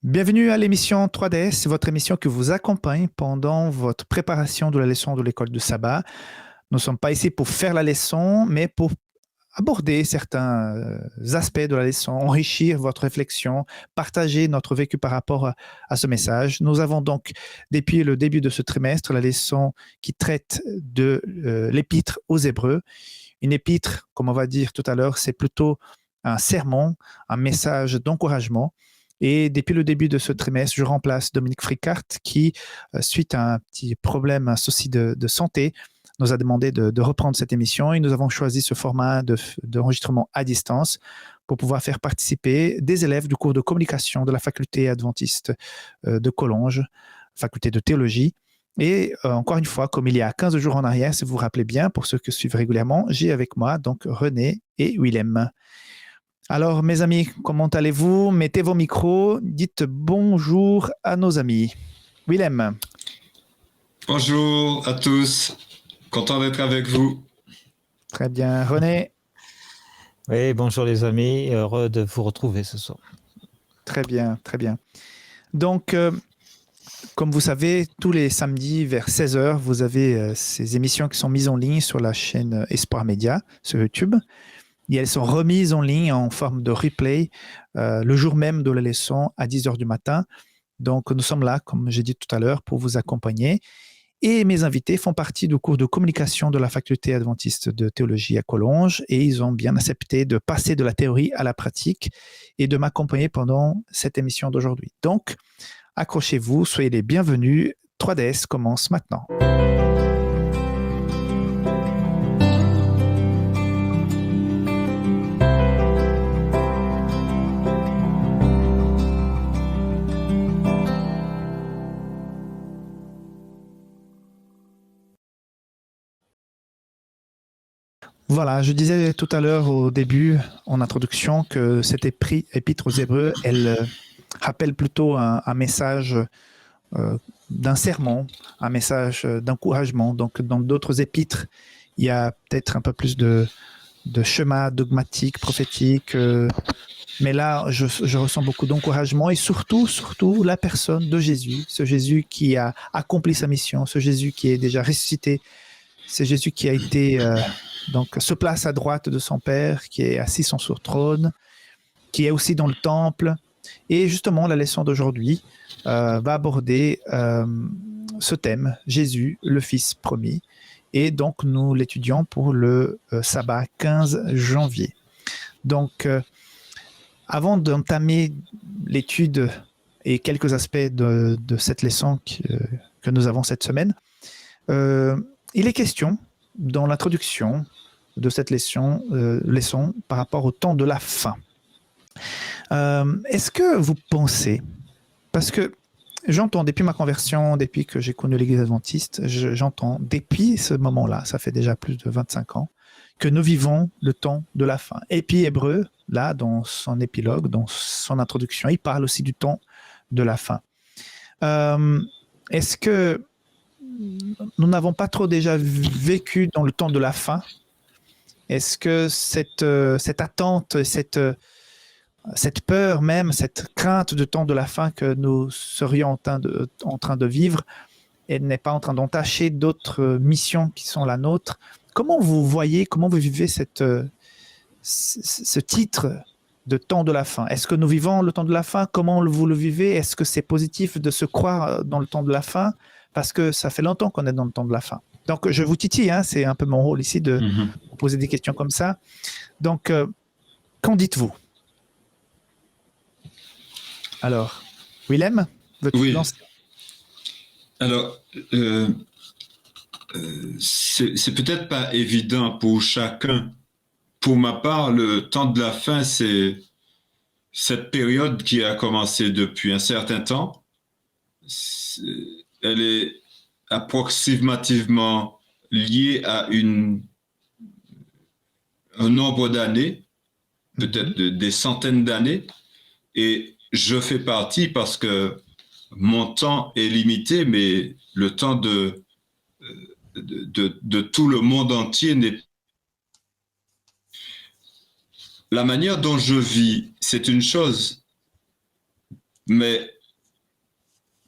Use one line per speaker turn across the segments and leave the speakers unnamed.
Bienvenue à l'émission 3DS, votre émission qui vous accompagne pendant votre préparation de la leçon de l'école de sabbat. Nous ne sommes pas ici pour faire la leçon, mais pour aborder certains aspects de la leçon, enrichir votre réflexion, partager notre vécu par rapport à ce message. Nous avons donc, depuis le début de ce trimestre, la leçon qui traite de l'épître aux Hébreux. Une épître, comme on va dire tout à l'heure, c'est plutôt un sermon, un message d'encouragement. Et depuis le début de ce trimestre, je remplace Dominique Fricart qui, suite à un petit problème, un souci de santé, nous a demandé de reprendre cette émission et nous avons choisi ce format d'enregistrement à distance pour pouvoir faire participer des élèves du cours de communication de la faculté adventiste de Collonges, faculté de théologie. Et encore une fois, comme il y a 15 jours en arrière, si vous vous rappelez bien, pour ceux qui suivent régulièrement, j'ai avec moi donc René et Willem. Alors, mes amis, comment allez-vous? Mettez vos micros, dites bonjour à nos amis. Willem.
Bonjour à tous, content d'être avec vous.
Très bien. René.
Oui, bonjour les amis, heureux de vous retrouver ce soir.
Très bien, très bien. Donc, comme vous savez, tous les samedis vers 16h, vous avez ces émissions qui sont mises en ligne sur la chaîne Espoir Média sur YouTube. Et elles sont remises en ligne en forme de replay le jour même de la leçon à 10h du matin. Donc, nous sommes là, comme j'ai dit tout à l'heure, pour vous accompagner. Et mes invités font partie du cours de communication de la faculté adventiste de théologie à Collonges et ils ont bien accepté de passer de la théorie à la pratique et de m'accompagner pendant cette émission d'aujourd'hui. Donc, accrochez-vous, soyez les bienvenus. 3DS commence maintenant. Voilà, je disais tout à l'heure au début, en introduction, que cette épître aux Hébreux, elle rappelle plutôt un message d'un sermon, un message d'encouragement. Donc, dans d'autres épîtres, il y a peut-être un peu plus de schéma dogmatique, prophétique. Mais là, je ressens beaucoup d'encouragement et surtout la personne de Jésus, ce Jésus qui a accompli sa mission, ce Jésus qui est déjà ressuscité, c'est Jésus qui a été donc se place à droite de son Père, qui est assis sur son trône, qui est aussi dans le temple. Et justement, la leçon d'aujourd'hui va aborder ce thème, Jésus, le Fils promis. Et donc, nous l'étudions pour le sabbat 15 janvier. Donc, avant d'entamer l'étude et quelques aspects de cette leçon que nous avons cette semaine, il est question, dans l'introduction de cette leçon par rapport au temps de la fin. Est-ce que vous pensez, parce que j'entends depuis ma conversion, depuis que j'ai connu l'Église adventiste, j'entends depuis ce moment-là, ça fait déjà plus de 25 ans, que nous vivons le temps de la fin. Et puis Hébreu, là, dans son épilogue, dans son introduction, il parle aussi du temps de la fin. Est-ce que nous n'avons pas trop déjà vécu dans le temps de la fin? Est-ce que cette attente, cette peur même, cette crainte du temps de la fin que nous serions en train de vivre, elle n'est pas en train d'entacher d'autres missions qui sont la nôtre? Comment vous voyez, comment vous vivez ce titre de temps de la fin? Est-ce que nous vivons le temps de la fin? Comment vous le vivez? Est-ce que c'est positif de se croire dans le temps de la fin? Parce que ça fait longtemps qu'on est dans le temps de la fin. Donc, je vous titille, hein, c'est un peu mon rôle ici de vous poser des questions comme ça. Donc, qu'en dites-vous? Alors, Willem, veux-tu lancer?
Alors, c'est peut-être pas évident pour chacun. Pour ma part, le temps de la fin, c'est cette période qui a commencé depuis un certain temps. Elle est approximativement liée à un nombre d'années, peut-être des centaines d'années, et je fais partie parce que mon temps est limité, mais le temps de tout le monde entier n'est. La manière dont je vis, c'est une chose. Mais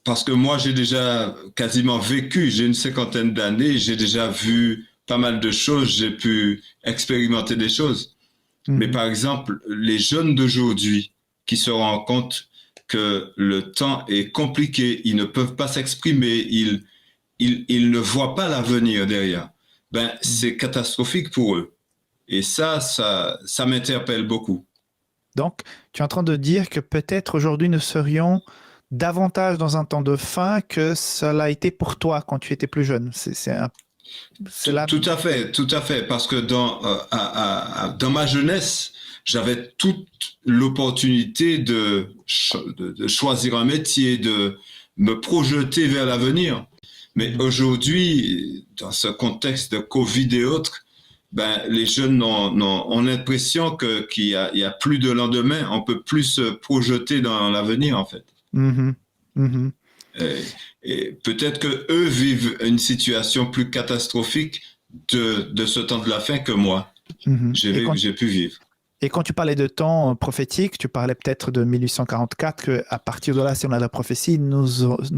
parce que moi, j'ai déjà quasiment vécu, j'ai une 50aine d'années, j'ai déjà vu pas mal de choses, j'ai pu expérimenter des choses. Mais par exemple, les jeunes d'aujourd'hui qui se rendent compte que le temps est compliqué, ils ne peuvent pas s'exprimer, ils ne voient pas l'avenir derrière. Ben, c'est catastrophique pour eux. Et ça m'interpelle beaucoup.
Donc, tu es en train de dire que peut-être aujourd'hui nous serions davantage dans un temps de faim que cela a été pour toi quand tu étais plus jeune. C'est là.
Tout à fait. Parce que dans ma jeunesse, j'avais toute l'opportunité de choisir un métier, de me projeter vers l'avenir. Mais aujourd'hui, dans ce contexte de Covid et autres, ben, les jeunes ont l'impression qu'il y a plus de lendemain. On peut plus se projeter dans l'avenir, en fait. Et peut-être que eux vivent une situation plus catastrophique de ce temps de la fin que moi. J'ai pu vivre.
Et quand tu parlais de temps prophétique, tu parlais peut-être de 1844, qu'à partir de là, si on a la prophétie, nous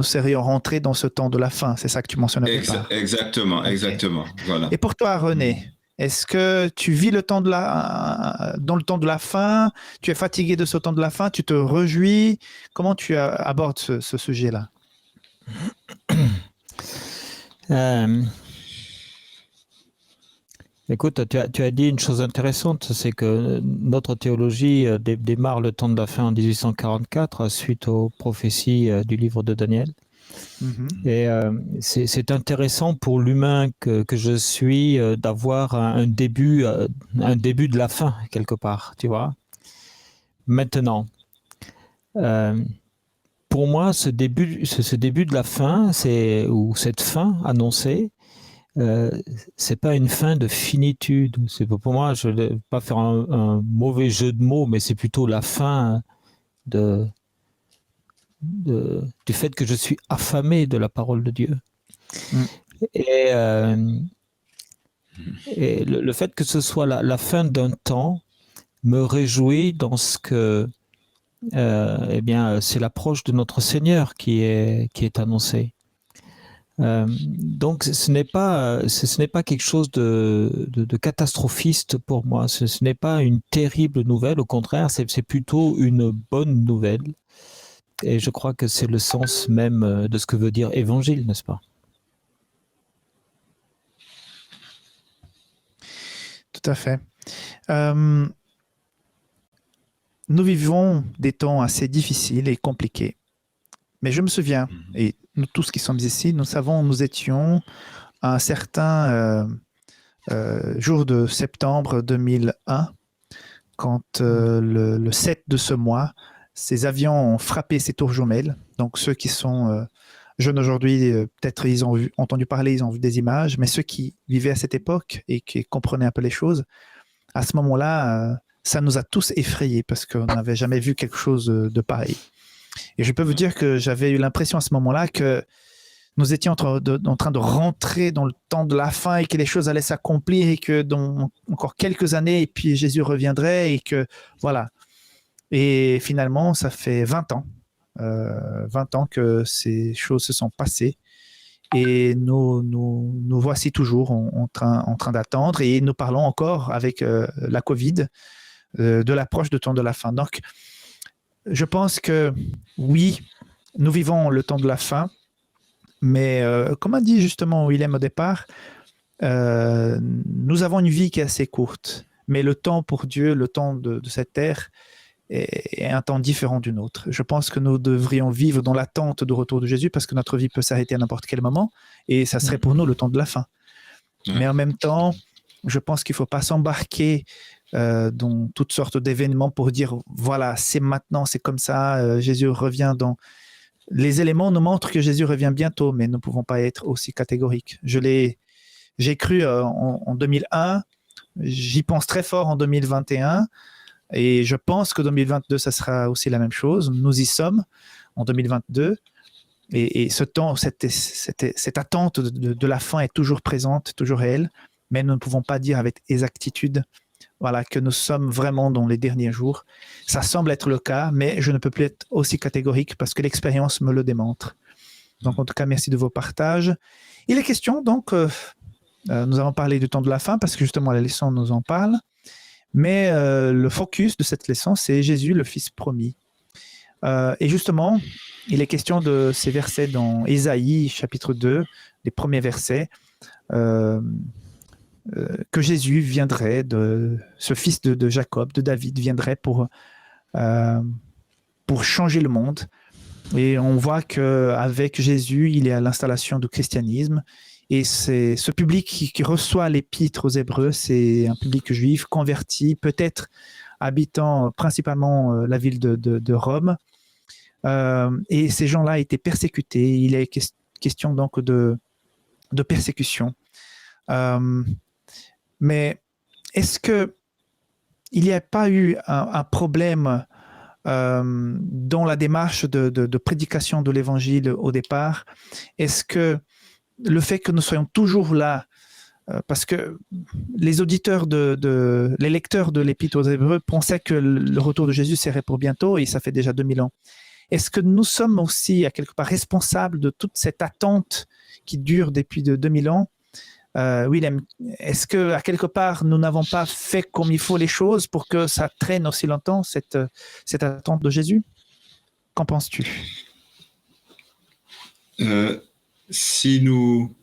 serions rentrés dans ce temps de la fin. C'est ça que tu mentionnais.
Exactement, okay. Exactement. Voilà.
Et pour toi, René, est-ce que tu vis dans le temps de la fin? Tu es fatigué de ce temps de la fin? Tu te réjouis? Comment tu abordes ce sujet-là?
Écoute, tu as dit une chose intéressante, c'est que notre théologie démarre le temps de la fin en 1844 suite aux prophéties du livre de Daniel. Et c'est intéressant pour l'humain que je suis d'avoir un début de la fin quelque part, tu vois. Maintenant, pour moi, ce début de la fin, ou cette fin annoncée, c'est pas une fin de finitude. Pour moi, je ne vais pas faire un mauvais jeu de mots, mais c'est plutôt la fin du fait que je suis affamé de la parole de Dieu. Et le fait que ce soit la fin d'un temps me réjouit dans ce que c'est l'approche de notre Seigneur qui est annoncée. Donc ce n'est pas quelque chose de catastrophiste pour moi. Ce n'est pas une terrible nouvelle, au contraire, c'est plutôt une bonne nouvelle. Et je crois que c'est le sens même de ce que veut dire évangile, n'est-ce pas?
Tout à fait. Nous vivons des temps assez difficiles et compliqués. Mais je me souviens, et nous tous qui sommes ici, nous savons, nous étions à un certain jour de septembre 2001, quand le 7 de ce mois, ces avions ont frappé ces tours jumelles. Donc ceux qui sont jeunes aujourd'hui, peut-être ils ont entendu parler, ils ont vu des images, mais ceux qui vivaient à cette époque et qui comprenaient un peu les choses, à ce moment-là, ça nous a tous effrayés parce qu'on n'avait jamais vu quelque chose de pareil. Et je peux vous dire que j'avais eu l'impression à ce moment-là que nous étions en train de rentrer dans le temps de la fin et que les choses allaient s'accomplir et que dans encore quelques années, et puis Jésus reviendrait et que voilà. Et finalement, ça fait 20 ans. 20 ans que ces choses se sont passées. Et nous voici toujours en train d'attendre et nous parlons encore avec la Covid de l'approche du temps de la fin. Donc, je pense que oui, nous vivons le temps de la fin, mais comme a dit justement Willem au départ, nous avons une vie qui est assez courte, mais le temps pour Dieu, le temps de cette terre est un temps différent du nôtre. Je pense que nous devrions vivre dans l'attente du retour de Jésus parce que notre vie peut s'arrêter à n'importe quel moment et ça serait pour nous le temps de la fin. Mais en même temps, je pense qu'il ne faut pas s'embarquer dans toutes sortes d'événements pour dire voilà, c'est maintenant, c'est comme ça, Jésus revient dans... Les éléments nous montrent que Jésus revient bientôt, mais nous ne pouvons pas être aussi catégoriques. J'ai cru en 2001, j'y pense très fort en 2021, et je pense que 2022, ça sera aussi la même chose. Nous y sommes en 2022, et ce temps, cette attente de la fin est toujours présente, toujours réelle, mais nous ne pouvons pas dire avec exactitude voilà, que nous sommes vraiment dans les derniers jours. Ça semble être le cas, mais je ne peux plus être aussi catégorique parce que l'expérience me le démontre. Donc, en tout cas, merci de vos partages. Il est question, donc, nous avons parlé du temps de la fin parce que justement, la leçon nous en parle. Mais le focus de cette leçon, c'est Jésus, le Fils promis. Et justement, il est question de ces versets dans Ésaïe, chapitre 2, les premiers versets, que Jésus viendrait, ce fils de Jacob, de David, viendrait pour changer le monde. Et on voit qu'avec Jésus, il est à l'installation du christianisme. Et c'est ce public qui reçoit l'épître aux Hébreux, c'est un public juif converti, peut-être habitant principalement la ville de Rome. Et ces gens-là étaient persécutés. Il est question donc de persécution. Mais est-ce qu'il n'y a pas eu un problème dans la démarche de prédication de l'évangile au départ? Est-ce que le fait que nous soyons toujours là, parce que les auditeurs, les lecteurs de l'Épître aux Hébreux pensaient que le retour de Jésus serait pour bientôt, et ça fait déjà 2000 ans. Est-ce que nous sommes aussi, à quelque part, responsables de toute cette attente qui dure depuis 2000 ans? Willem, est-ce que, à quelque part, nous n'avons pas fait comme il faut les choses pour que ça traîne aussi longtemps, cette attente de Jésus? Qu'en penses-tu?
Si nous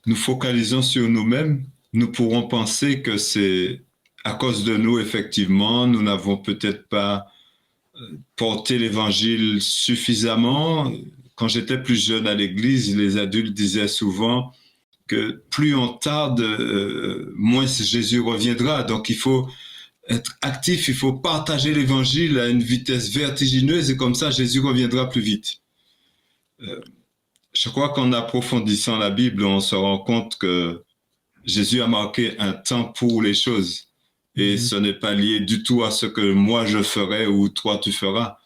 nous focalisons sur nous-mêmes, nous pourrons penser que c'est à cause de nous, effectivement, nous n'avons peut-être pas porté l'évangile suffisamment. Quand j'étais plus jeune à l'église, les adultes disaient souvent que plus on tarde, moins Jésus reviendra. Donc il faut être actif, il faut partager l'évangile à une vitesse vertigineuse et comme ça Jésus reviendra plus vite. Je crois qu'en approfondissant la Bible, on se rend compte que Jésus a marqué un temps pour les choses. Et ce n'est pas lié du tout à ce que moi je ferai ou toi tu feras.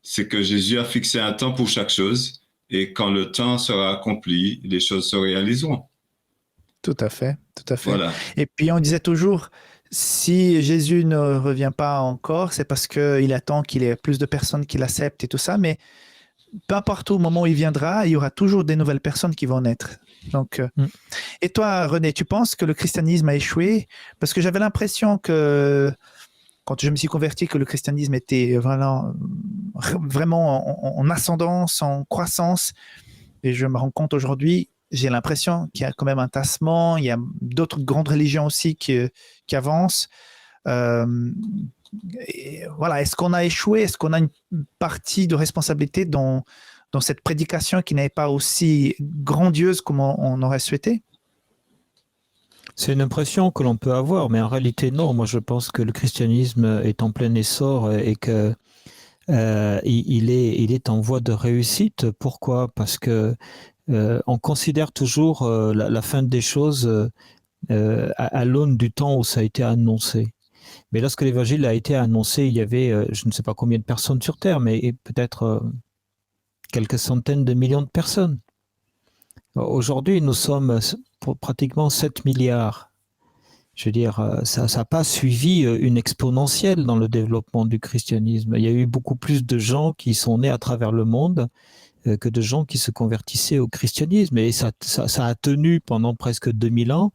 C'est que Jésus a fixé un temps pour chaque chose. Et quand le temps sera accompli, les choses se réaliseront.
Tout à fait, tout à fait.
Voilà.
Et puis on disait toujours, si Jésus ne revient pas encore, c'est parce qu'il attend qu'il y ait plus de personnes qui l'acceptent et tout ça. Mais peu importe au moment où il viendra, il y aura toujours des nouvelles personnes qui vont naître. Donc, Et toi, René, tu penses que le christianisme a échoué? Parce que j'avais l'impression que, quand je me suis converti, que le christianisme était vraiment en ascendance, en croissance. Et je me rends compte aujourd'hui, j'ai l'impression qu'il y a quand même un tassement, il y a d'autres grandes religions aussi qui avancent. Et voilà, est-ce qu'on a échoué? Est-ce qu'on a une partie de responsabilité dans cette prédication qui n'est pas aussi grandiose comme on aurait souhaité?
C'est une impression que l'on peut avoir, mais en réalité non. Moi, je pense que le christianisme est en plein essor et que il est en voie de réussite. Pourquoi? Parce que on considère toujours la fin des choses à l'aune du temps où ça a été annoncé. Mais lorsque l'évangile a été annoncé, il y avait je ne sais pas combien de personnes sur Terre, mais peut-être quelques centaines de millions de personnes. Aujourd'hui, nous sommes pour pratiquement 7 milliards. Je veux dire, ça n'a pas suivi une exponentielle dans le développement du christianisme. Il y a eu beaucoup plus de gens qui sont nés à travers le monde que de gens qui se convertissaient au christianisme. Et ça a tenu pendant presque 2000 ans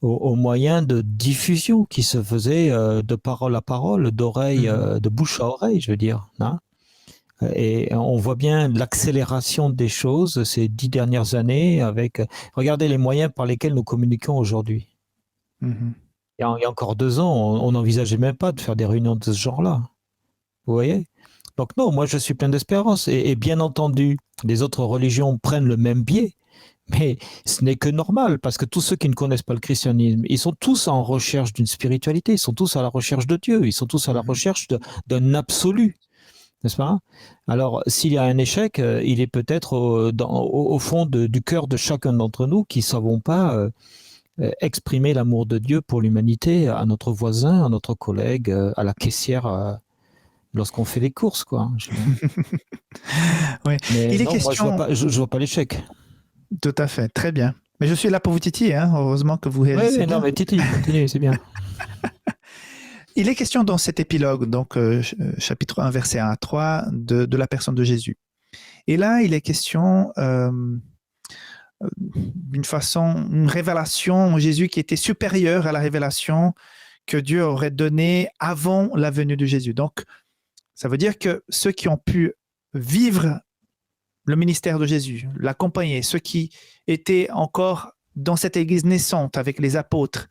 au moyen de diffusion qui se faisait de parole à parole, d'oreille, de bouche à oreille, je veux dire. Hein. Et on voit bien l'accélération des choses ces 10 dernières années avec, regardez les moyens par lesquels nous communiquons aujourd'hui. Il y a encore 2 ans, on n'envisageait même pas de faire des réunions de ce genre-là. Vous voyez? Donc non, moi je suis plein d'espérance. Et bien entendu, les autres religions prennent le même biais. Mais ce n'est que normal, parce que tous ceux qui ne connaissent pas le christianisme, ils sont tous en recherche d'une spiritualité, ils sont tous à la recherche de Dieu, ils sont tous à la recherche d'un absolu. N'est-ce pas? Alors, s'il y a un échec, il est peut-être au fond du cœur de chacun d'entre nous qui ne savons pas exprimer l'amour de Dieu pour l'humanité à notre voisin, à notre collègue, à la caissière, lorsqu'on fait les courses, quoi.
Oui.
Mais
il est
non,
question...
moi, je vois pas l'échec.
Tout à fait, très bien. Mais je suis là pour vous titiller, hein. Heureusement que vous réalisez.
Oui, non, mais titille, continue, c'est bien.
il est question dans cet épilogue, donc chapitre 1, verset 1 à 3, de la personne de Jésus. Et là, il est question une révélation en Jésus qui était supérieure à la révélation que Dieu aurait donnée avant la venue de Jésus. Donc, ça veut dire que ceux qui ont pu vivre le ministère de Jésus, l'accompagner, ceux qui étaient encore dans cette église naissante avec les apôtres,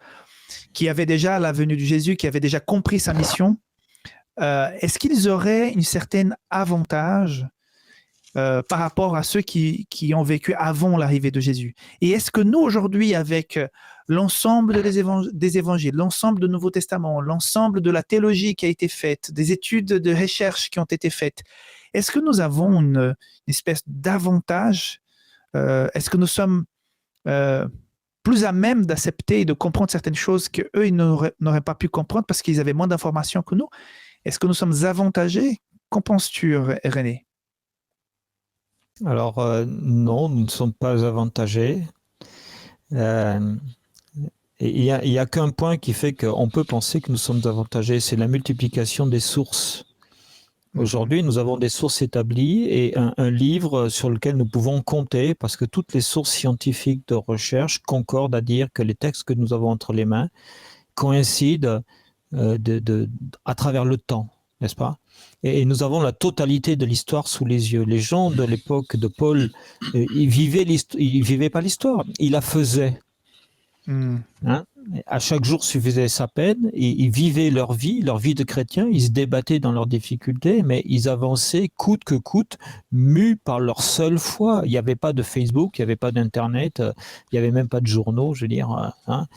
qui avaient déjà la venue de Jésus, qui avaient déjà compris sa mission, est-ce qu'ils auraient une certaine avantage par rapport à ceux qui ont vécu avant l'arrivée de Jésus? Et est-ce que nous, aujourd'hui, avec l'ensemble des évangiles, l'ensemble du Nouveau Testament, l'ensemble de la théologie qui a été faite, des études de recherche qui ont été faites, est-ce que nous avons une espèce d'avantage? Est-ce que nous sommes plus à même d'accepter et de comprendre certaines choses qu'eux, ils n'auraient pas pu comprendre parce qu'ils avaient moins d'informations que nous? Est-ce que nous sommes avantagés? Qu'en penses-tu, René?
Alors, non, nous ne sommes pas avantagés. Il y a qu'un point qui fait qu'on peut penser que nous sommes avantagés, c'est la multiplication des sources. Aujourd'hui, nous avons des sources établies et un livre sur lequel nous pouvons compter parce que toutes les sources scientifiques de recherche concordent à dire que les textes que nous avons entre les mains coïncident à travers le temps, n'est-ce pas? Et nous avons la totalité de l'histoire sous les yeux. Les gens de l'époque de Paul, ils vivaient pas l'histoire, ils la faisaient. Hein? À chaque jour suffisait sa peine, et ils vivaient leur vie de chrétien, ils se débattaient dans leurs difficultés, mais ils avançaient coûte que coûte, mus par leur seule foi. Il n'y avait pas de Facebook, il n'y avait pas d'Internet, il n'y avait même pas de journaux, je veux dire. Hein?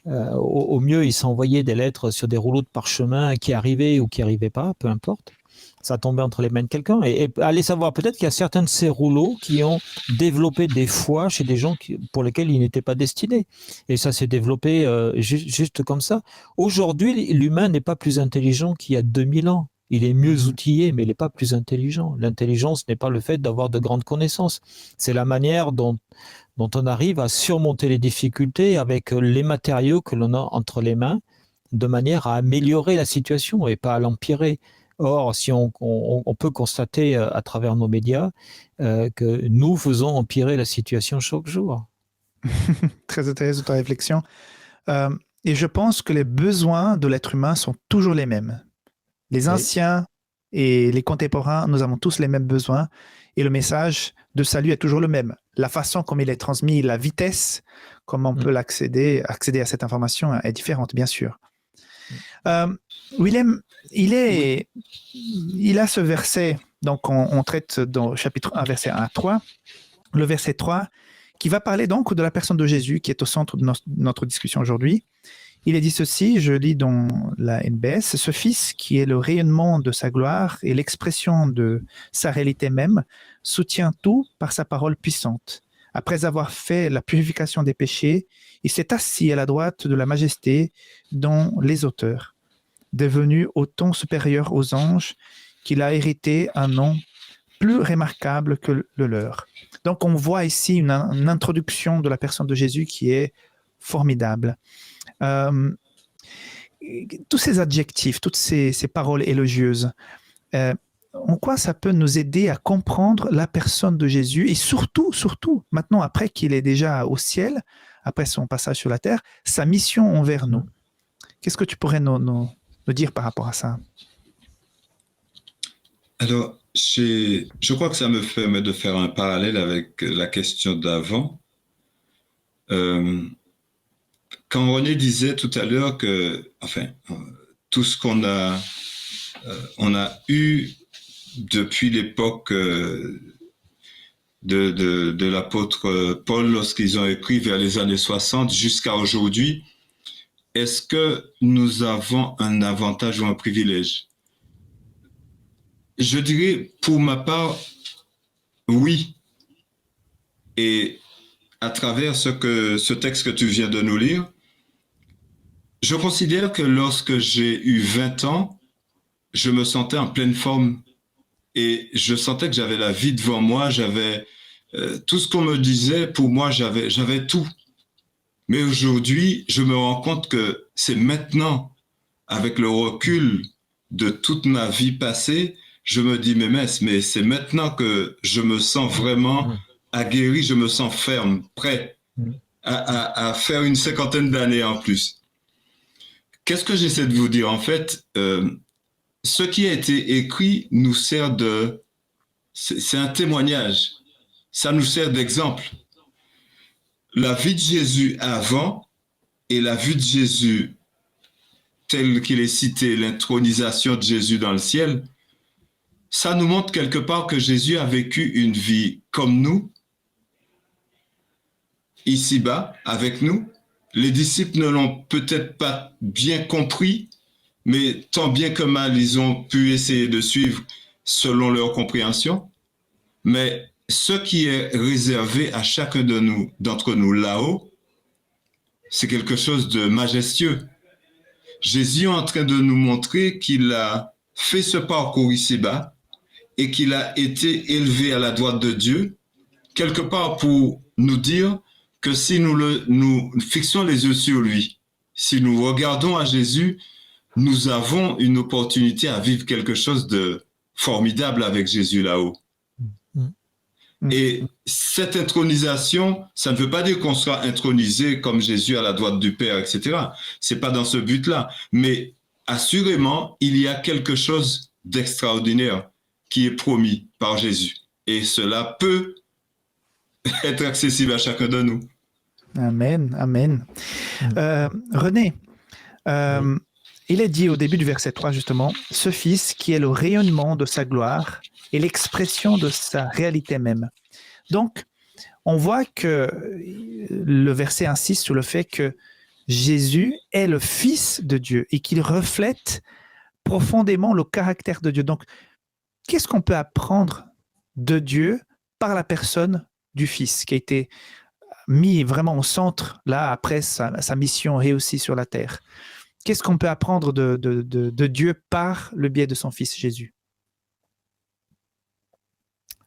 Au mieux, ils s'envoyaient des lettres sur des rouleaux de parchemin qui arrivaient ou qui n'arrivaient pas, peu importe. Ça tombait entre les mains de quelqu'un. Et allez savoir, peut-être qu'il y a certains de ces rouleaux qui ont développé des foi chez des gens pour lesquels ils n'étaient pas destinés. Et ça s'est développé juste comme ça. Aujourd'hui, l'humain n'est pas plus intelligent qu'il y a 2000 ans. Il est mieux outillé, mais il n'est pas plus intelligent. L'intelligence n'est pas le fait d'avoir de grandes connaissances. C'est la manière dont on arrive à surmonter les difficultés avec les matériaux que l'on a entre les mains, de manière à améliorer la situation et pas à l'empirer. Or, si on peut constater à travers nos médias que nous faisons empirer la situation chaque jour.
Très intéressante ta réflexion. Et je pense que les besoins de l'être humain sont toujours les mêmes. Les anciens et les contemporains, nous avons tous les mêmes besoins et le message de salut est toujours le même. La façon comme il est transmis, la vitesse, comment on peut accéder à cette information est différente, bien sûr. Willem, il a ce verset, donc on traite dans le chapitre 1, verset 1 à 3, le verset 3, qui va parler donc de la personne de Jésus qui est au centre de notre discussion aujourd'hui. Il est dit ceci, je lis dans la NBS, « Ce Fils qui est le rayonnement de sa gloire et l'expression de sa réalité même, soutient tout par sa parole puissante. Après avoir fait la purification des péchés, il s'est assis à la droite de la majesté dans les hauteurs, devenu autant supérieur aux anges qu'il a hérité un nom plus remarquable que le leur. » Donc on voit ici une introduction de la personne de Jésus qui est formidable. Tous ces adjectifs, toutes ces paroles élogieuses, en quoi ça peut nous aider à comprendre la personne de Jésus et surtout, maintenant, après qu'il est déjà au ciel, après son passage sur la terre, sa mission envers nous. Qu'est-ce que tu pourrais nous dire par rapport à ça?
Alors, je crois que ça me permet de faire un parallèle avec la question d'avant. Quand René disait tout à l'heure que, tout ce qu'on a eu depuis l'époque de l'apôtre Paul, lorsqu'ils ont écrit vers les années 60 jusqu'à aujourd'hui, est-ce que nous avons un avantage ou un privilège? Je dirais, pour ma part, oui. Et à travers ce texte que tu viens de nous lire, je considère que lorsque j'ai eu 20 ans, je me sentais en pleine forme et je sentais que j'avais la vie devant moi, j'avais tout ce qu'on me disait, pour moi, j'avais tout. Mais aujourd'hui, je me rends compte que c'est maintenant avec le recul de toute ma vie passée, je me dis, mais c'est maintenant que je me sens vraiment aguerri, je me sens ferme, prêt à faire une cinquantaine d'années en plus. Qu'est-ce que j'essaie de vous dire? En fait, ce qui a été écrit nous sert de... C'est un témoignage. Ça nous sert d'exemple. La vie de Jésus avant et la vie de Jésus tel qu'il est cité, l'intronisation de Jésus dans le ciel, ça nous montre quelque part que Jésus a vécu une vie comme nous, ici-bas, avec nous. Les disciples ne l'ont peut-être pas bien compris, mais tant bien que mal, ils ont pu essayer de suivre selon leur compréhension. Mais ce qui est réservé à chacun de nous, d'entre nous là-haut, c'est quelque chose de majestueux. Jésus est en train de nous montrer qu'il a fait ce parcours ici-bas et qu'il a été élevé à la droite de Dieu, quelque part pour nous dire que si nous fixons les yeux sur lui, si nous regardons à Jésus, nous avons une opportunité à vivre quelque chose de formidable avec Jésus là-haut. Et cette intronisation, ça ne veut pas dire qu'on sera intronisé comme Jésus à la droite du Père, etc. C'est pas dans ce but-là. Mais assurément, il y a quelque chose d'extraordinaire qui est promis par Jésus. Et cela peut être accessible à chacun de nous.
Amen, amen. René, il est dit au début du verset 3, justement, « Ce Fils qui est le rayonnement de sa gloire et l'expression de sa réalité même. » Donc, on voit que le verset insiste sur le fait que Jésus est le Fils de Dieu et qu'il reflète profondément le caractère de Dieu. Donc, qu'est-ce qu'on peut apprendre de Dieu par la personne du Fils qui a été mis vraiment au centre, là, après sa mission réussie sur la terre? Qu'est-ce qu'on peut apprendre de Dieu par le biais de son Fils Jésus?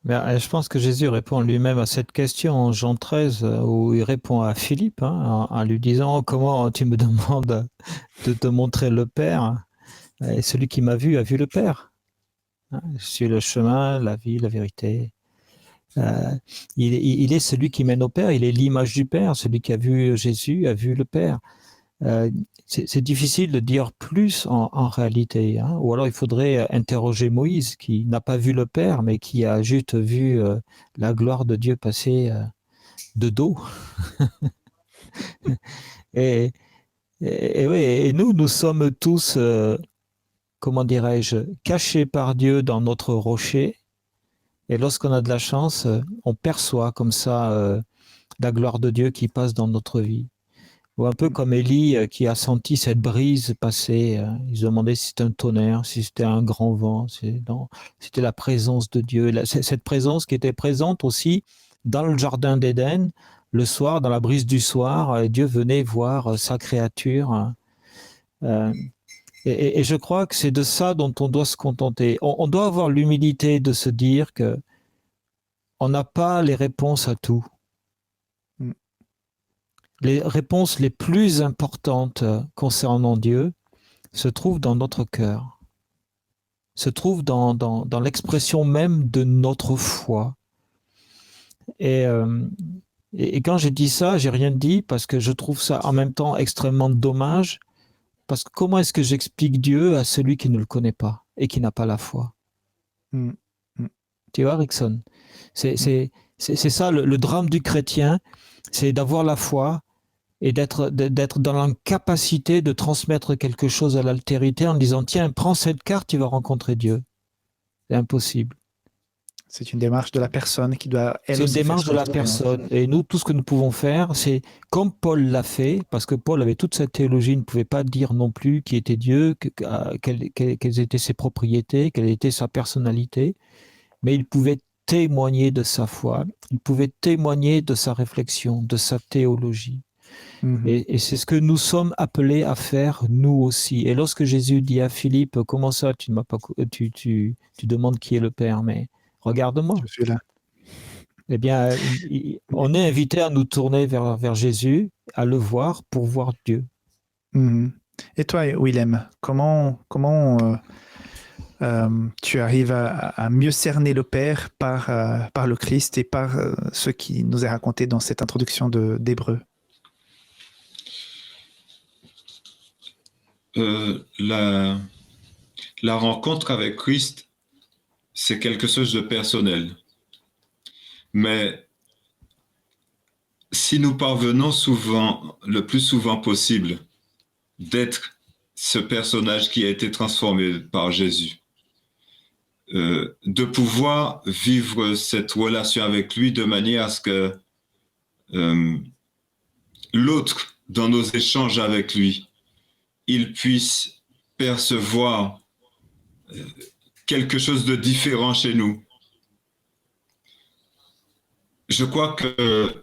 Je pense que Jésus répond lui-même à cette question en Jean 13, où il répond à Philippe, en lui disant « Comment tu me demandes de te montrer le Père? Et celui qui m'a vu a vu le Père. Je suis le chemin, la vie, la vérité. » Il est celui qui mène au Père, il est l'image du Père. Celui qui a vu Jésus a vu le Père. C'est difficile de dire plus en réalité, hein. Ou alors il faudrait interroger Moïse qui n'a pas vu le Père mais qui a juste vu la gloire de Dieu passer de dos. et nous sommes tous, comment dirais-je, cachés par Dieu dans notre rocher, et lorsqu'on a de la chance, on perçoit comme ça la gloire de Dieu qui passe dans notre vie. Ou un peu comme Élie qui a senti cette brise passer. Il se demandait si c'était un tonnerre, si c'était un grand vent. C'était la présence de Dieu. Cette présence qui était présente aussi dans le jardin d'Éden, le soir, dans la brise du soir. Dieu venait voir sa créature. Et je crois que c'est de ça dont on doit se contenter. On doit avoir l'humilité de se dire que on n'a pas les réponses à tout. Les réponses les plus importantes concernant Dieu se trouvent dans notre cœur, se trouvent dans l'expression même de notre foi. Et quand j'ai dit ça, j'ai rien dit parce que je trouve ça en même temps extrêmement dommage, parce que comment est-ce que j'explique Dieu à celui qui ne le connaît pas et qui n'a pas la foi? Tu vois, Rickson, c'est ça le drame du chrétien, c'est d'avoir la foi et d'être dans l'incapacité de transmettre quelque chose à l'altérité en disant « Tiens, prends cette carte, tu vas rencontrer Dieu ». C'est impossible.
C'est une démarche de la personne qui doit...
C'est une démarche de la personne. Et nous, tout ce que nous pouvons faire, c'est comme Paul l'a fait, parce que Paul avait toute sa théologie, il ne pouvait pas dire non plus qui était Dieu, quelles étaient ses propriétés, quelle était sa personnalité, mais il pouvait témoigner de sa foi, il pouvait témoigner de sa réflexion, de sa théologie. Et c'est ce que nous sommes appelés à faire nous aussi. Et lorsque Jésus dit à Philippe, comment ça, tu demandes qui est le Père, mais regarde-moi.
Je suis là.
Eh bien, on est invité à nous tourner vers Jésus, à le voir pour voir Dieu.
Et toi, Willem, comment tu arrives à mieux cerner le Père par le Christ et par ce qui nous est raconté dans cette introduction d'Hébreux?
La rencontre avec Christ, c'est quelque chose de personnel. Mais si nous parvenons souvent, le plus souvent possible, d'être ce personnage qui a été transformé par Jésus, de pouvoir vivre cette relation avec lui de manière à ce que l'autre, dans nos échanges avec lui, il puisse percevoir quelque chose de différent chez nous. Je crois que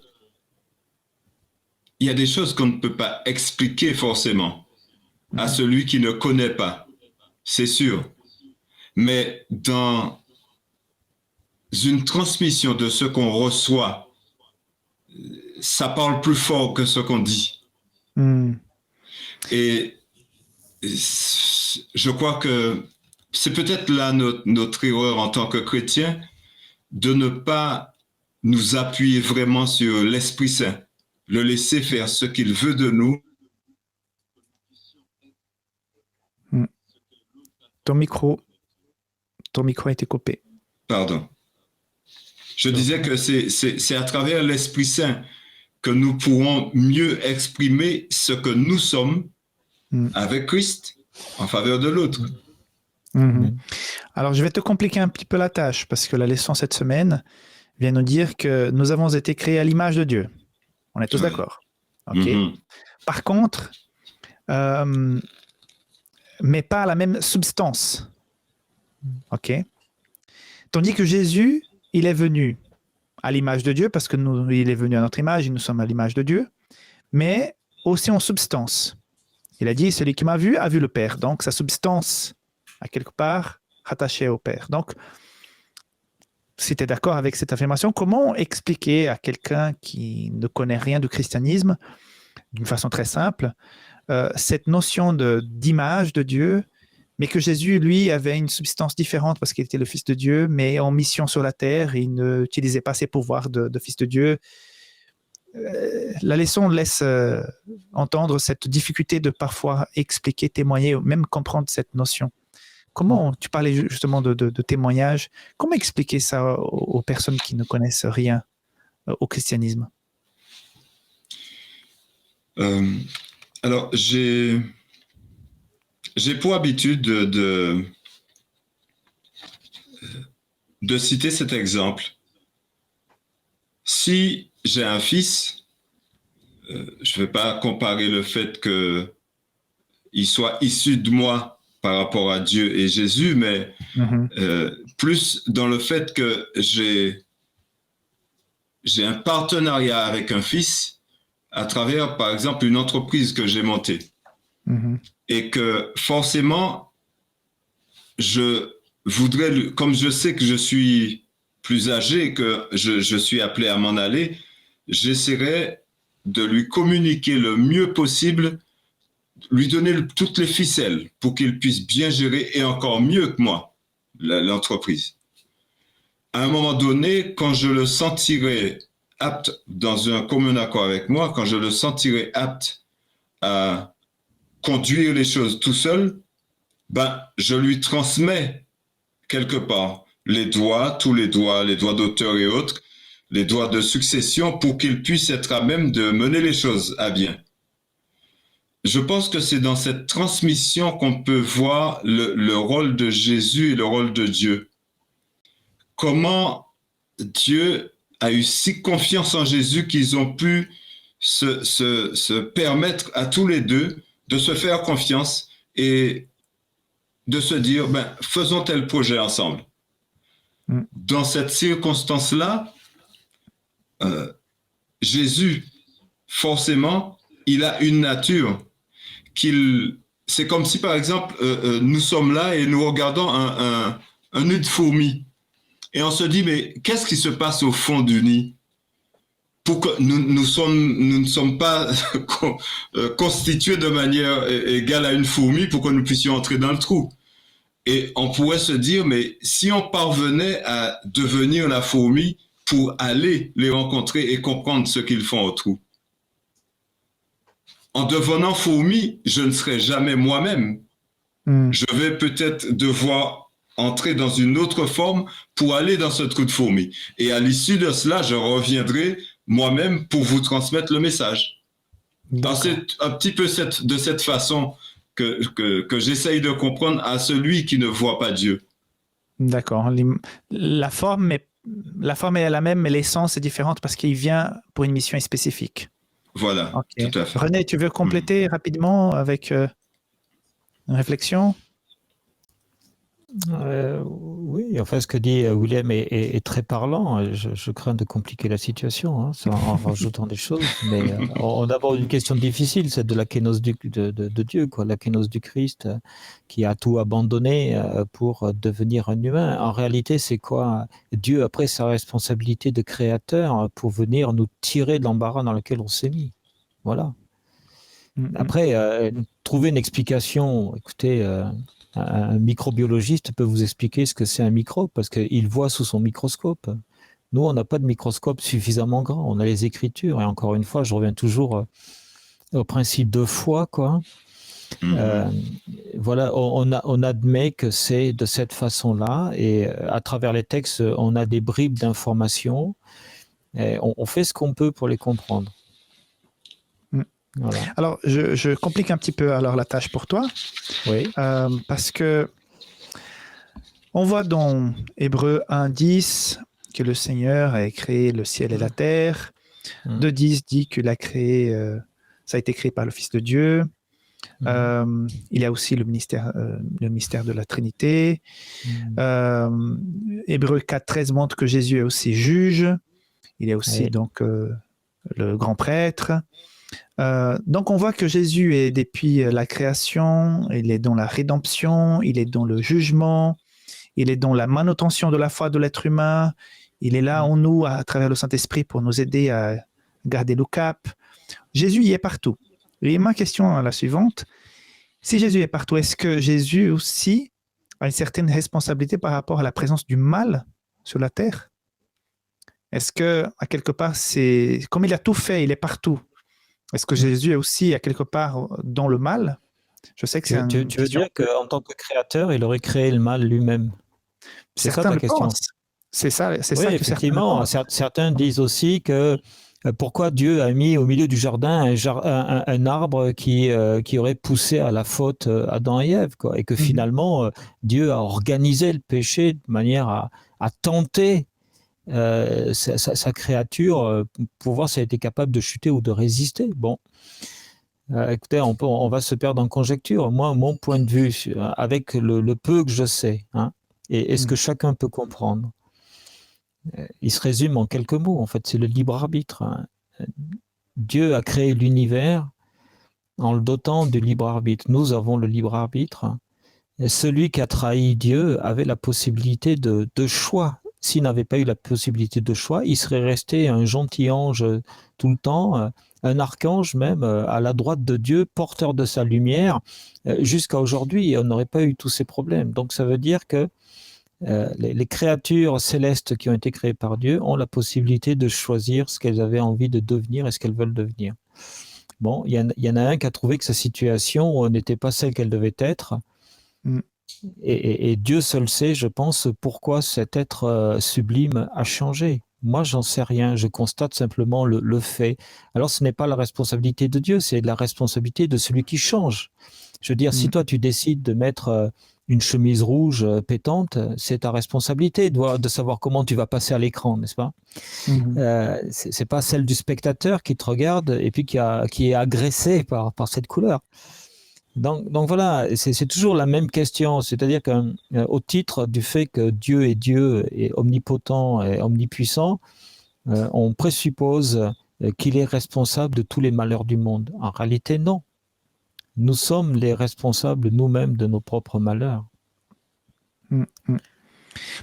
il y a des choses qu'on ne peut pas expliquer forcément à celui qui ne connaît pas, c'est sûr. Mais dans une transmission de ce qu'on reçoit, ça parle plus fort que ce qu'on dit. Et je crois que c'est peut-être là notre erreur en tant que chrétien, de ne pas nous appuyer vraiment sur l'Esprit Saint, le laisser faire ce qu'il veut de nous.
Ton micro a été coupé.
Pardon. Je disais que c'est à travers l'Esprit Saint que nous pourrons mieux exprimer ce que nous sommes avec Christ en faveur de l'autre.
Alors, je vais te compliquer un petit peu la tâche parce que la leçon cette semaine vient nous dire que nous avons été créés à l'image de Dieu. On est tous d'accord. Okay. Par contre, mais pas la même substance. OK. Tandis que Jésus, il est venu à l'image de Dieu parce que il est venu à notre image et nous sommes à l'image de Dieu, mais aussi en substance. Il a dit, celui qui m'a vu a vu le Père. Donc, sa substance, à quelque part, rattachée au Père. Donc, si tu es d'accord avec cette affirmation, comment expliquer à quelqu'un qui ne connaît rien du christianisme, d'une façon très simple, cette notion d'image de Dieu, mais que Jésus, lui, avait une substance différente parce qu'il était le Fils de Dieu, mais en mission sur la terre, il n'utilisait pas ses pouvoirs de Fils de Dieu. La leçon laisse entendre cette difficulté de parfois expliquer, témoigner, ou même comprendre cette notion. Comment, tu parlais justement de témoignage, comment expliquer ça aux personnes qui ne connaissent rien au christianisme?
Alors, j'ai pour habitude de citer cet exemple. Si j'ai un fils, je ne vais pas comparer le fait qu'il soit issu de moi par rapport à Dieu et Jésus, mais plus dans le fait que j'ai un partenariat avec un fils à travers, par exemple, une entreprise que j'ai montée. Et que forcément, je voudrais, comme je sais que je suis plus âgé et que je suis appelé à m'en aller, j'essaierai de lui communiquer le mieux possible, lui donner toutes les ficelles pour qu'il puisse bien gérer et encore mieux que moi l'entreprise. À un moment donné, quand je le sentirai apte, dans un commun accord avec moi, quand je le sentirai apte à conduire les choses tout seul, je lui transmets quelque part tous les droits d'auteur et autres, les droits de succession pour qu'il puisse être à même de mener les choses à bien. Je pense que c'est dans cette transmission qu'on peut voir le rôle de Jésus et le rôle de Dieu. Comment Dieu a eu si confiance en Jésus qu'ils ont pu se permettre à tous les deux de se faire confiance et de se dire, faisons tel projet ensemble. Dans cette circonstance-là, Jésus, forcément, il a une nature c'est comme si, par exemple, nous sommes là et nous regardons un nid de fourmis. Et on se dit, mais qu'est-ce qui se passe au fond du nid? pour que nous ne sommes pas constitués de manière égale à une fourmi pour que nous puissions entrer dans le trou. Et on pourrait se dire, mais si on parvenait à devenir la fourmi pour aller les rencontrer et comprendre ce qu'ils font au trou. En devenant fourmi, je ne serai jamais moi-même. Je vais peut-être devoir entrer dans une autre forme pour aller dans ce trou de fourmi. Et à l'issue de cela, je reviendrai moi-même pour vous transmettre le message. C'est un petit peu de cette façon que j'essaye de comprendre à celui qui ne voit pas Dieu.
D'accord. La forme est la même, mais l'essence est différente parce qu'il vient pour une mission spécifique.
Voilà,
Okay.
tout à fait.
René, tu veux compléter rapidement avec une réflexion?
Oui, enfin, ce que dit William est très parlant. Je crains de compliquer la situation en rajoutant des choses, mais on aborde une question difficile, celle de la kénos de Dieu, quoi, la kénos du Christ qui a tout abandonné pour devenir un humain. En réalité, c'est quoi? Dieu a pris sa responsabilité de créateur pour venir nous tirer de l'embarras dans lequel on s'est mis. Voilà. Après, trouver une explication, écoutez... un microbiologiste peut vous expliquer ce que c'est un microbe parce qu'il voit sous son microscope. Nous, on n'a pas de microscope suffisamment grand. On a les Écritures. Et encore une fois, je reviens toujours au principe de foi, quoi. Voilà, on admet que c'est de cette façon-là. Et à travers les textes, on a des bribes d'informations. Et on fait ce qu'on peut pour les comprendre.
Voilà. Alors, je complique un petit peu alors la tâche pour toi.
Oui.
Parce que on voit dans Hébreux 1:10 que le Seigneur a créé le ciel et la terre. 2:10 dit qu'il a créé, ça a été créé par le Fils de Dieu. Il y a aussi le mystère de la Trinité. Hébreux 4:13 montre que Jésus est aussi juge. Il est aussi donc le grand prêtre. Donc on voit que Jésus est depuis la création, il est dans la rédemption, il est dans le jugement, il est dans la manutention de la foi de l'être humain, il est là en nous à travers le Saint-Esprit pour nous aider à garder le cap. Jésus y est partout. Et ma question est la suivante, si Jésus est partout, est-ce que Jésus aussi a une certaine responsabilité par rapport à la présence du mal sur la terre? Est-ce que à quelque part, c'est comme il a tout fait, il est partout? Est-ce que Jésus est aussi, à quelque part, dans le mal? Je sais que c'est
tu veux dire qu'en tant que créateur, il aurait créé le mal lui-même? C'est ça ta question?
C'est ça
oui,
que
effectivement. Certains disent aussi que pourquoi Dieu a mis au milieu du jardin un arbre qui aurait poussé à la faute Adam et Ève, quoi, et que finalement, Dieu a organisé le péché de manière à tenter sa créature pour voir si elle était capable de chuter ou de résister. Bon, écoutez, on va se perdre en conjecture. Moi, mon point de vue, avec le peu que je sais, et ce que chacun peut comprendre, il se résume en quelques mots. En fait, c'est le libre arbitre. Dieu a créé l'univers en le dotant du libre arbitre. Nous avons le libre arbitre. Et celui qui a trahi Dieu avait la possibilité de choix. S'il n'avait pas eu la possibilité de choix, il serait resté un gentil ange tout le temps, un archange même, à la droite de Dieu, porteur de sa lumière, jusqu'à aujourd'hui. On n'aurait pas eu tous ces problèmes. Donc ça veut dire que les créatures célestes qui ont été créées par Dieu ont la possibilité de choisir ce qu'elles avaient envie de devenir et ce qu'elles veulent devenir. Bon, il y en a un qui a trouvé que sa situation n'était pas celle qu'elle devait être. Et Dieu seul sait, je pense, pourquoi cet être sublime a changé. Moi, j'en sais rien. Je constate simplement le fait. Alors, ce n'est pas la responsabilité de Dieu, c'est la responsabilité de celui qui change. Je veux dire, si toi, tu décides de mettre une chemise rouge pétante, c'est ta responsabilité de savoir comment tu vas passer à l'écran, n'est-ce pas? C'est pas celle du spectateur qui te regarde et puis qui est agressé par cette couleur. Donc voilà, c'est toujours la même question, c'est-à-dire qu'au titre du fait que Dieu est omnipotent et omnipuissant, on présuppose qu'il est responsable de tous les malheurs du monde. En réalité, non. Nous sommes les responsables nous-mêmes de nos propres malheurs.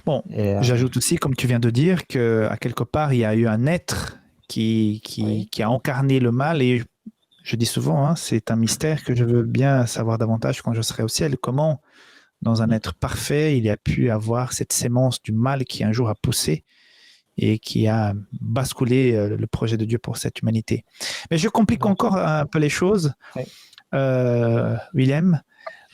Bon, j'ajoute aussi, comme tu viens de dire, qu'à quelque part, il y a eu un être qui a incarné le mal. Et je dis souvent, hein, c'est un mystère que je veux bien savoir davantage quand je serai au ciel. Comment, dans un être parfait, il a pu avoir cette sémence du mal qui un jour a poussé et qui a basculé le projet de Dieu pour cette humanité. Mais je complique encore un peu les choses, Willem,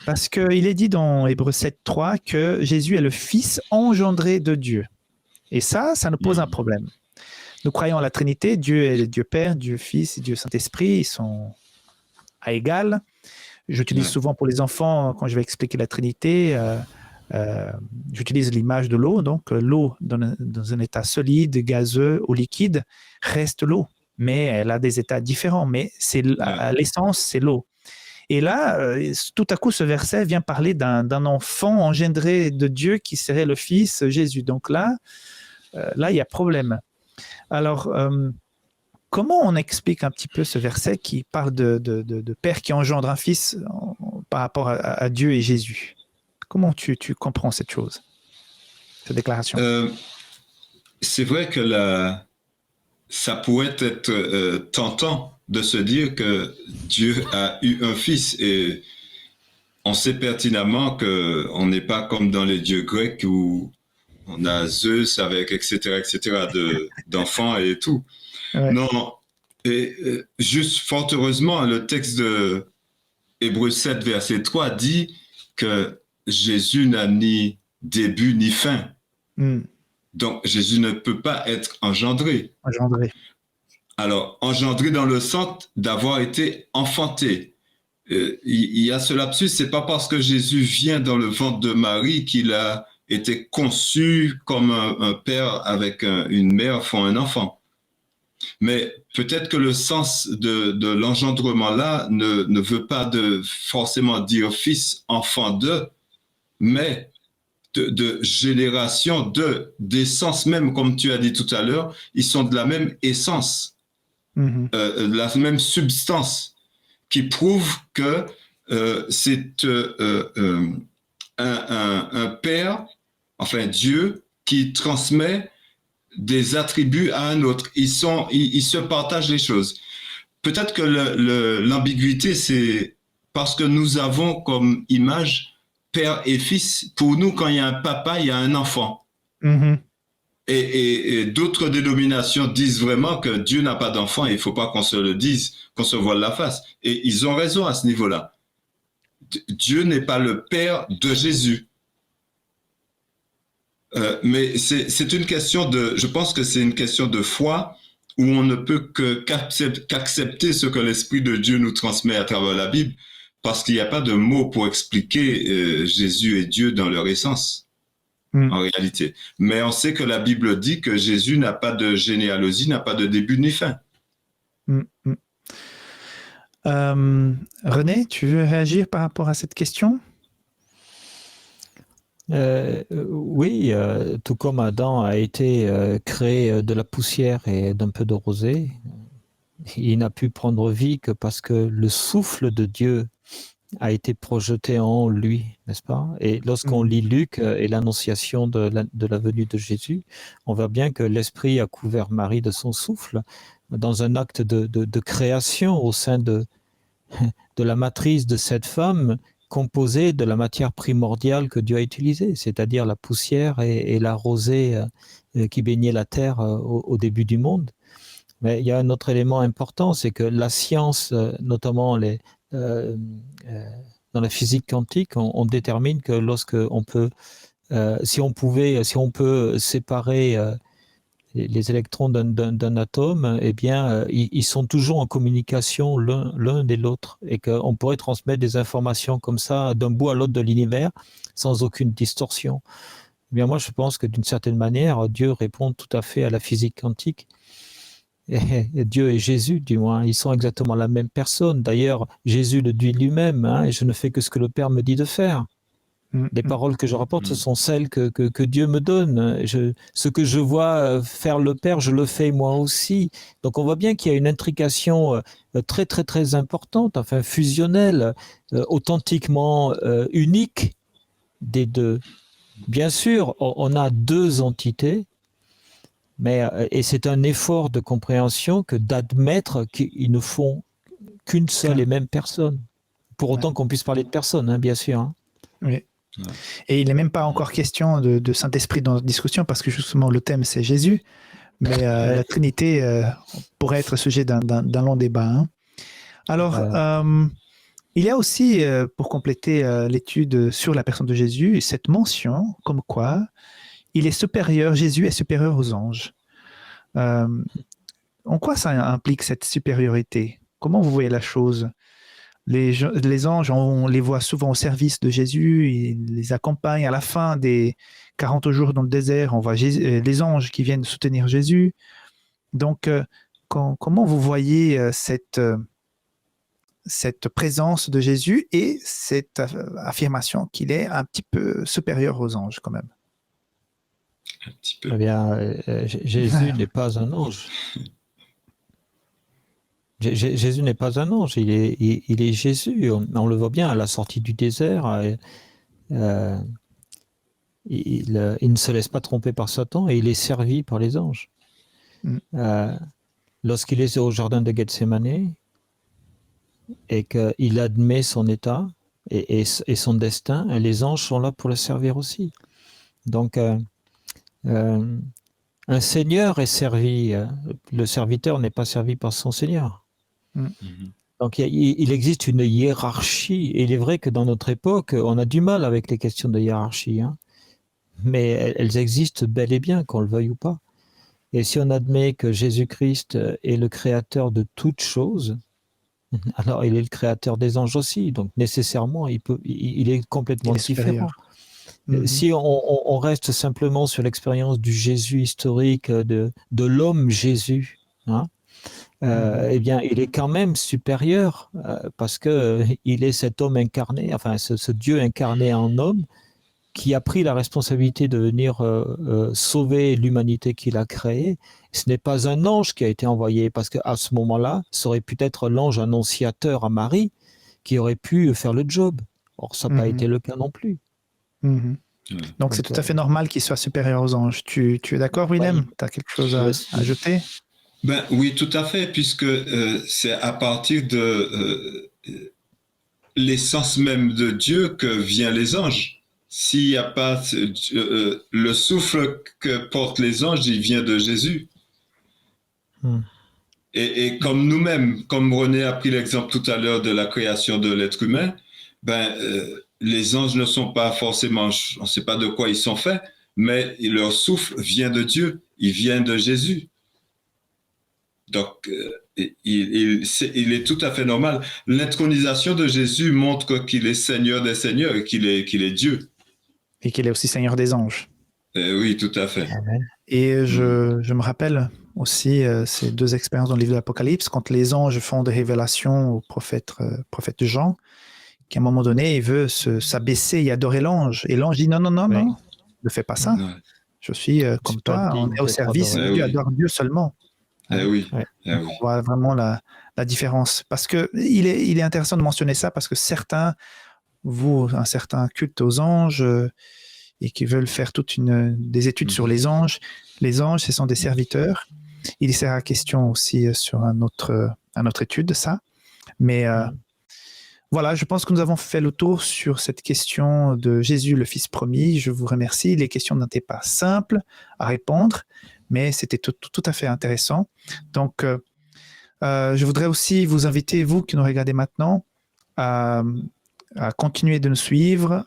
parce qu'il est dit dans Hébreux 7.3 que Jésus est le Fils engendré de Dieu. Et ça nous pose un problème. Nous croyons à la Trinité, Dieu est Dieu Père, Dieu Fils, Dieu Saint-Esprit, ils sont à égal. J'utilise souvent pour les enfants, quand je vais expliquer la Trinité, j'utilise l'image de l'eau. Donc l'eau dans un état solide, gazeux ou liquide reste l'eau, mais elle a des états différents, mais à l'essence, c'est l'eau. Et là, tout à coup, ce verset vient parler d'un enfant engendré de Dieu qui serait le Fils Jésus. Donc là, il y a problème. Alors, comment on explique un petit peu ce verset qui parle de père qui engendre un fils par rapport à Dieu et Jésus? Comment tu comprends cette chose, cette déclaration?
C'est vrai que ça pourrait être tentant de se dire que Dieu a eu un fils, et on sait pertinemment qu'on n'est pas comme dans les dieux grecs où on a Zeus avec etc. d'enfants et tout. Ouais. Non, et juste fort heureusement, le texte de Hébreux 7, verset 3 dit que Jésus n'a ni début ni fin. Donc, Jésus ne peut pas être engendré. Alors, engendré dans le sens d'avoir été enfanté. Il y a ce lapsus, c'est pas parce que Jésus vient dans le ventre de Marie qu'il a été conçu comme un père avec une mère font un enfant. Mais peut-être que le sens de l'engendrement là ne veut pas forcément dire fils, enfant de, mais de génération, d'essence même, comme tu as dit tout à l'heure, ils sont de la même essence, de la même substance, qui prouve que c'est un père, enfin Dieu, qui transmet des attributs à un autre. Ils se partagent les choses. Peut-être que l'ambiguïté, c'est parce que nous avons comme image père et fils. Pour nous, quand il y a un papa, il y a un enfant. Et d'autres dénominations disent vraiment que Dieu n'a pas d'enfant et il ne faut pas qu'on se le dise, qu'on se voile la face. Et ils ont raison à ce niveau-là. Dieu n'est pas le père de Jésus. Mais c'est une question je pense que c'est une question de foi où on ne peut qu'accepter ce que l'Esprit de Dieu nous transmet à travers la Bible, parce qu'il n'y a pas de mots pour expliquer Jésus et Dieu dans leur essence, en réalité. Mais on sait que la Bible dit que Jésus n'a pas de généalogie, n'a pas de début ni fin.
René, tu veux réagir par rapport à cette question?
Oui, tout comme Adam a été créé de la poussière et d'un peu de rosée, il n'a pu prendre vie que parce que le souffle de Dieu a été projeté en lui, n'est-ce pas? Et lorsqu'on lit Luc et l'annonciation de la venue de Jésus, on voit bien que l'Esprit a couvert Marie de son souffle dans un acte de création au sein de la matrice de cette femme, composée de la matière primordiale que Dieu a utilisée, c'est-à-dire la poussière et la rosée qui baignait la terre au début du monde. Mais il y a un autre élément important, c'est que la science, notamment dans la physique quantique, on détermine que si on peut séparer les électrons d'un atome, eh bien, ils sont toujours en communication l'un de l'autre, et qu'on pourrait transmettre des informations comme ça d'un bout à l'autre de l'univers sans aucune distorsion. Eh bien, moi, je pense que d'une certaine manière, Dieu répond tout à fait à la physique quantique. Et Dieu et Jésus, du moins, ils sont exactement la même personne. D'ailleurs, Jésus le dit lui-même, et je ne fais que ce que le Père me dit de faire. Les paroles que je rapporte, ce sont celles que Dieu me donne. Ce que je vois faire le Père, je le fais moi aussi. Donc on voit bien qu'il y a une intrication très très très importante, enfin fusionnelle, authentiquement unique des deux. Bien sûr, on a deux entités, Et c'est un effort de compréhension que d'admettre qu'ils ne font qu'une seule et même personne. Pour autant qu'on puisse parler de personne, hein, bien sûr. Hein.
Oui. Et il n'est même pas encore question de Saint-Esprit dans la discussion, parce que justement le thème c'est Jésus, mais la Trinité pourrait être sujet d'un long débat. Hein. Alors, il y a aussi, pour compléter l'étude sur la personne de Jésus, cette mention comme quoi il est supérieur, Jésus est supérieur aux anges. En quoi ça implique cette supériorité? Comment vous voyez la chose? Les anges, on les voit souvent au service de Jésus, ils les accompagnent à la fin des 40 jours dans le désert, on voit les anges qui viennent soutenir Jésus. Donc, comment vous voyez cette présence de Jésus et cette affirmation qu'il est un petit peu supérieur aux anges quand même?
Un petit peu.
Eh bien, Jésus n'est pas un ange. Jésus n'est pas un ange, il est Jésus. On le voit bien à la sortie du désert. Il ne se laisse pas tromper par Satan et il est servi par les anges. Lorsqu'il est au jardin de Gethsémani et qu'il admet son état et son destin, les anges sont là pour le servir aussi. Donc, un seigneur est servi, le serviteur n'est pas servi par son seigneur. Donc il existe une hiérarchie, et il est vrai que dans notre époque, on a du mal avec les questions de hiérarchie, hein. Mais elles existent bel et bien, qu'on le veuille ou pas. Et si on admet que Jésus-Christ est le créateur de toutes choses, alors il est le créateur des anges aussi, donc nécessairement il est complètement différent. Si on reste simplement sur l'expérience du Jésus historique, de l'homme Jésus, hein, eh bien, il est quand même supérieur parce que il est cet homme incarné, enfin ce Dieu incarné en homme qui a pris la responsabilité de venir sauver l'humanité qu'il a créée. Ce n'est pas un ange qui a été envoyé, parce qu'à ce moment-là, ça aurait pu être l'ange annonciateur à Marie qui aurait pu faire le job. Or, ça n'a pas été le cas non plus.
Donc, c'est tout à fait normal qu'il soit supérieur aux anges. Tu es d'accord, Willem? Tu as quelque chose à ajouter?
Ben, oui, tout à fait, puisque c'est à partir de l'essence même de Dieu que viennent les anges. S'il n'y a pas le souffle que portent les anges, il vient de Jésus. Et comme nous-mêmes, comme René a pris l'exemple tout à l'heure de la création de l'être humain, ben, les anges ne sont pas forcément, on ne sait pas de quoi ils sont faits, mais leur souffle vient de Dieu, il vient de Jésus. Donc, il est tout à fait normal. L'intronisation de Jésus montre qu'il est Seigneur des Seigneurs et qu'il est Dieu.
Et qu'il est aussi Seigneur des anges.
Oui, tout à fait.
Et je me rappelle aussi ces deux expériences dans le livre de l'Apocalypse, quand les anges font des révélations au prophète Jean, qu'à un moment donné, il veut s'abaisser et adorer l'ange. Et l'ange dit non, ne fais pas ça. Je suis comme toi, on est au service de Dieu, adore Dieu seulement.
Oui.
On voit vraiment la différence. Parce que il est intéressant de mentionner ça, parce que certains vouent un certain culte aux anges et qui veulent faire des études sur les anges. Les anges, ce sont des serviteurs. Il sera question aussi sur un autre étude de ça. Mais voilà, je pense que nous avons fait le tour sur cette question de Jésus, le Fils promis. Je vous remercie. Les questions n'étaient pas simples à répondre, mais c'était tout à fait intéressant. Donc, je voudrais aussi vous inviter, vous qui nous regardez maintenant, à continuer de nous suivre.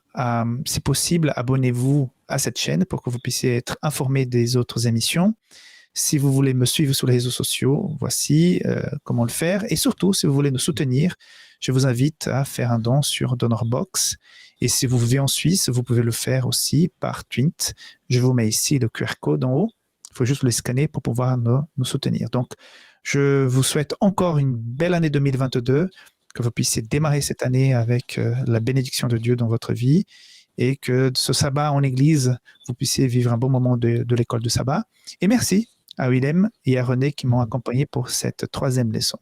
Si possible, abonnez-vous à cette chaîne pour que vous puissiez être informé des autres émissions. Si vous voulez me suivre sur les réseaux sociaux, voici comment le faire. Et surtout, si vous voulez nous soutenir, je vous invite à faire un don sur DonorBox. Et si vous vivez en Suisse, vous pouvez le faire aussi par Twint. Je vous mets ici le QR code en haut. Il faut juste le scanner pour pouvoir nous soutenir. Donc, je vous souhaite encore une belle année 2022, que vous puissiez démarrer cette année avec la bénédiction de Dieu dans votre vie, et que ce sabbat en église, vous puissiez vivre un bon moment de l'école de sabbat. Et merci à Willem et à René qui m'ont accompagné pour cette 3e leçon.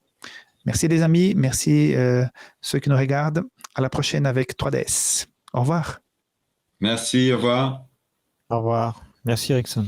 Merci les amis, merci ceux qui nous regardent. À la prochaine avec 3DS. Au revoir.
Merci, au revoir.
Au revoir. Merci Erickson.